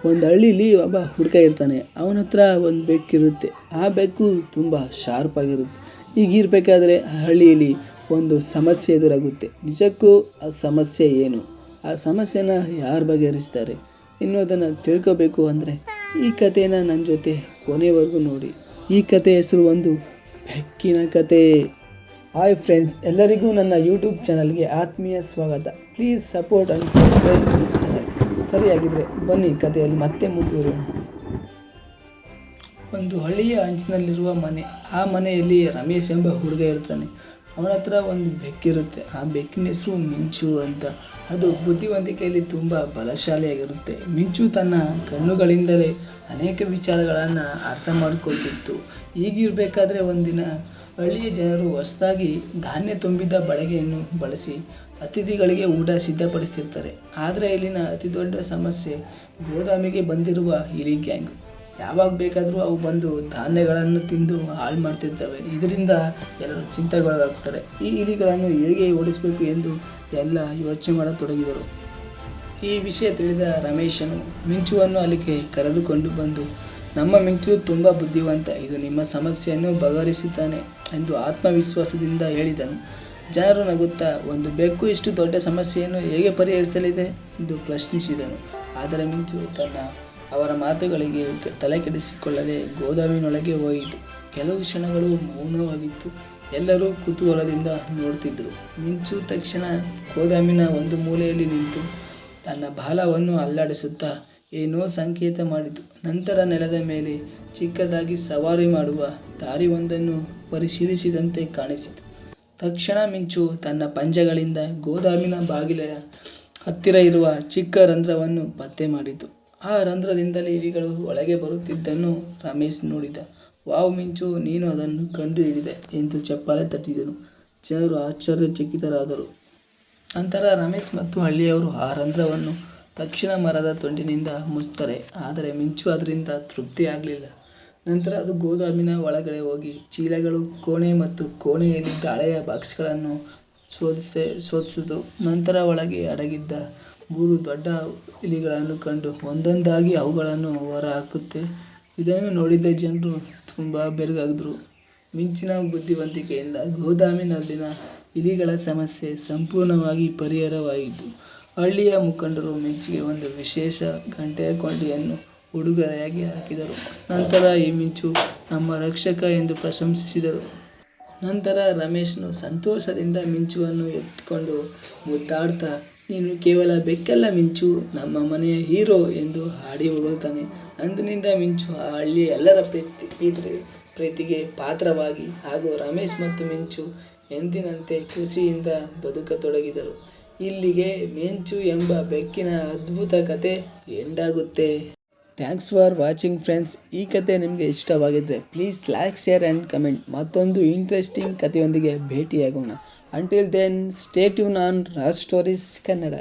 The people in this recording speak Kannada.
ಒಂದು ಹಳ್ಳೀಲಿ ಒಬ್ಬ ಹುಡುಗ ಇರ್ತಾನೆ. ಅವನ ಹತ್ರ ಒಂದು ಬೆಕ್ಕಿರುತ್ತೆ. ಆ ಬೆಕ್ಕು ತುಂಬ ಶಾರ್ಪ್ ಆಗಿರುತ್ತೆ. ಹೀಗಿರಬೇಕಾದ್ರೆ ಹಳ್ಳಿಯಲ್ಲಿ ಒಂದು ಸಮಸ್ಯೆ ಎದುರಾಗುತ್ತೆ. ನಿಜಕ್ಕೂ ಆ ಸಮಸ್ಯೆ ಏನು, ಆ ಸಮಸ್ಯೆನ ಯಾರು ಬಗೆಹರಿಸ್ತಾರೆ ಎನ್ನುವುದನ್ನು ತಿಳ್ಕೋಬೇಕು ಅಂದರೆ ಈ ಕಥೆನ ನನ್ನ ಜೊತೆ ಕೊನೆವರೆಗೂ ನೋಡಿ. ಈ ಕತೆ ಹೆಸರು ಒಂದು ಬೆಕ್ಕಿನ ಕತೆ. ಹಾಯ್ ಫ್ರೆಂಡ್ಸ್, ಎಲ್ಲರಿಗೂ ನನ್ನ ಯೂಟ್ಯೂಬ್ ಚಾನಲ್ಗೆ ಆತ್ಮೀಯ ಸ್ವಾಗತ. Please support and subscribe my channel. ಸರಿಯಾಗಿದ್ದರೆ ಬನ್ನಿ ಕಥೆಯಲ್ಲಿ ಮತ್ತೆ ಮುಂದುವರಿಯೋಣ. ಒಂದು ಹಳ್ಳಿಯ ಅಂಚಿನಲ್ಲಿರುವ ಮನೆ. ಆ ಮನೆಯಲ್ಲಿ ರಮೇಶ್ ಎಂಬ ಹುಡುಗ ಇರ್ತಾನೆ. ಅವನ ಹತ್ರ ಒಂದು ಬೆಕ್ಕಿರುತ್ತೆ. ಆ ಬೆಕ್ಕಿನ ಹೆಸರು ಮಿಂಚು ಅಂತ. ಅದು ಬುದ್ಧಿವಂತಿಕೆಯಲ್ಲಿ ತುಂಬ ಬಲಶಾಲಿಯಾಗಿರುತ್ತೆ. ಮಿಂಚು ತನ್ನ ಕಣ್ಣುಗಳಿಂದಲೇ ಅನೇಕ ವಿಚಾರಗಳನ್ನು ಅರ್ಥ ಮಾಡಿಕೊಳ್ತಿತ್ತು. ಹೀಗಿರಬೇಕಾದ್ರೆ ಒಂದಿನ ಹಳ್ಳಿಯ ಜನರು ಹೊಸದಾಗಿ ಧಾನ್ಯ ತುಂಬಿದ ಬಡಗೆಯನ್ನು ಬಳಸಿ ಅತಿಥಿಗಳಿಗೆ ಊಟ ಸಿದ್ಧಪಡಿಸ್ತಿರ್ತಾರೆ. ಆದರೆ ಇಲ್ಲಿನ ಅತಿ ದೊಡ್ಡ ಸಮಸ್ಯೆ ಗೋದಾಮಿಗೆ ಬಂದಿರುವ ಇಲಿ ಗ್ಯಾಂಗ್. ಯಾವಾಗ ಬೇಕಾದರೂ ಅವು ಬಂದು ಧಾನ್ಯಗಳನ್ನು ತಿಂದು ಹಾಳು ಮಾಡ್ತಿರ್ತವೆ. ಇದರಿಂದ ಎಲ್ಲರೂ ಚಿಂತೆಗೊಳಗಾಗ್ತಾರೆ. ಈ ಇಲಿಗಳನ್ನು ಹೇಗೆ ಓಡಿಸಬೇಕು ಎಂದು ಎಲ್ಲ ಯೋಚನೆ ಮಾಡತೊಡಗಿದರು. ಈ ವಿಷಯ ತಿಳಿದ ರಮೇಶನು ಮಿಂಚುವನ್ನು ಅಲ್ಲಿಗೆ ಕರೆದುಕೊಂಡು ಬಂದು, ನಮ್ಮ ಮಿಂಚು ತುಂಬ ಬುದ್ಧಿವಂತ, ಇದು ನಿಮ್ಮ ಸಮಸ್ಯೆಯನ್ನು ಬಗೆಹರಿಸುತ್ತಾನೆ ಎಂದು ಆತ್ಮವಿಶ್ವಾಸದಿಂದ ಹೇಳಿದನು. ಜನರು ನಗುತ್ತಾ, ಒಂದು ಬೆಕ್ಕು ಇಷ್ಟು ದೊಡ್ಡ ಸಮಸ್ಯೆಯನ್ನು ಹೇಗೆ ಪರಿಹರಿಸಲಿದೆ ಎಂದು ಪ್ರಶ್ನಿಸಿದನು. ಆದರೆ ಮಿಂಚು ಅವರ ಮಾತುಗಳಿಗೆ ತಲೆಕೆಡಿಸಿಕೊಳ್ಳದೆ ಗೋದಾಮಿನೊಳಗೆ ಹೋಯಿತು. ಕೆಲವು ಕ್ಷಣಗಳು ಮೌನವಾಗಿತ್ತು. ಎಲ್ಲರೂ ಕುತೂಹಲದಿಂದ ನೋಡ್ತಿದ್ರು. ಮಿಂಚು ತಕ್ಷಣ ಗೋದಾಮಿನ ಒಂದು ಮೂಲೆಯಲ್ಲಿ ನಿಂತು ತನ್ನ ಬಾಲವನ್ನು ಅಲ್ಲಾಡಿಸುತ್ತಾ ಏನೋ ಸಂಕೇತ ಮಾಡಿತು. ನಂತರ ನೆಲದ ಮೇಲೆ ಚಿಕ್ಕದಾಗಿ ಸವಾರಿ ಮಾಡುವ ದಾರಿಯೊಂದನ್ನು ಪರಿಶೀಲಿಸಿದಂತೆ ಕಾಣಿಸಿತು. ತಕ್ಷಣ ಮಿಂಚು ತನ್ನ ಪಂಜಗಳಿಂದ ಗೋದಾಮಿನ ಬಾಗಿಲ ಹತ್ತಿರ ಇರುವ ಚಿಕ್ಕ ರಂಧ್ರವನ್ನು ಪತ್ತೆ ಮಾಡಿತು. ಆ ರಂಧ್ರದಿಂದಲೇ ಇಲಿಗಳು ಒಳಗೆ ಬರುತ್ತಿದ್ದನ್ನು ರಮೇಶ್ ನೋಡಿದ. ವಾವ್ ಮಿಂಚು, ನೀನು ಅದನ್ನು ಕಂಡು ಹಿಡಿದೆ ಎಂದು ಚಪ್ಪಾಳೆ ತಟ್ಟಿದನು. ಜನರು ಆಶ್ಚರ್ಯಚಕಿತರಾದರು. ನಂತರ ರಮೇಶ್ ಮತ್ತು ಹಳ್ಳಿಯವರು ಆ ರಂಧ್ರವನ್ನು ತಕ್ಷಣ ಮರದ ತುಂಡಿನಿಂದ ಮುಚ್ಚುತ್ತಾರೆ. ಆದರೆ ಮಿಂಚು ಅದರಿಂದ ತೃಪ್ತಿಯಾಗಲಿಲ್ಲ. ನಂತರ ಅದು ಗೋದಾಮಿನ ಒಳಗಡೆ ಹೋಗಿ ಚೀಲಗಳು, ಕೋಣೆ ಮತ್ತು ಕೋಣೆಯಲ್ಲಿದ್ದ ಹಳೆಯ ಬಾಕ್ಸ್ಗಳನ್ನು ಶೋಧಿಸಿತು. ನಂತರ ಒಳಗೆ ಅಡಗಿದ್ದ 3 ದೊಡ್ಡ ಇಲಿಗಳನ್ನು ಕಂಡು ಒಂದೊಂದಾಗಿ ಅವುಗಳನ್ನು ಹೊರ ಹಾಕುತ್ತೆ. ಇದನ್ನು ನೋಡಿದ ಜನರು ತುಂಬ ಬೆರಗಾದರು. ಮಿಂಚಿನ ಬುದ್ಧಿವಂತಿಕೆಯಿಂದ ಗೋದಾಮಿನಲ್ಲಿನ ಇಲಿಗಳ ಸಮಸ್ಯೆ ಸಂಪೂರ್ಣವಾಗಿ ಪರಿಹಾರವಾಯಿತು. ಹಳ್ಳಿಯ ಮುಖಂಡರು ಮಿಂಚಿಗೆ ಒಂದು ವಿಶೇಷ ಗಂಟೆಯ ಕೊಂಡಿಯನ್ನು ಉಡುಗೊರೆಯಾಗಿ ಹಾಕಿದರು. ನಂತರ ಈ ಮಿಂಚು ನಮ್ಮ ರಕ್ಷಕ ಎಂದು ಪ್ರಶಂಸಿಸಿದರು. ನಂತರ ರಮೇಶ್ನು ಸಂತೋಷದಿಂದ ಮಿಂಚುವನ್ನು ಎತ್ತಿಕೊಂಡು ಮುದ್ದಾಡ್ತಾ, ನೀನು ಕೇವಲ ಬೆಕ್ಕಲ್ಲ ಮಿಂಚು, ನಮ್ಮ ಮನೆಯ ಹೀರೋ ಎಂದು ಹಾಡಿ ಹೊಗಳ್ತಾನೆ. ಅಂದಿನಿಂದ ಮಿಂಚು ಆ ಹಳ್ಳಿಯ ಎಲ್ಲರ ಪ್ರೀತಿಗೆ ಪಾತ್ರವಾಗಿ ಹಾಗೂ ರಮೇಶ್ ಮತ್ತು ಮಿಂಚು ಎಂದಿನಂತೆ ಖುಷಿಯಿಂದ ಬದುಕತೊಡಗಿದರು. ಇಲ್ಲಿಗೆ ಮಿಂಚು ಎಂಬ ಬೆಕ್ಕಿನ ಅದ್ಭುತ ಕತೆ ಎಂಡಾಗುತ್ತೆ. Thanks for watching friends. ಈ ಕತೆ ನಿಮಗೆ ಇಷ್ಟವಾಗಿದ್ದರೆ please like, share and comment. ಮತ್ತೊಂದು ಇಂಟ್ರೆಸ್ಟಿಂಗ್ ಕಥೆಯೊಂದಿಗೆ ಭೇಟಿಯಾಗೋಣ. Until then stay tuned on Raj stories Kannada.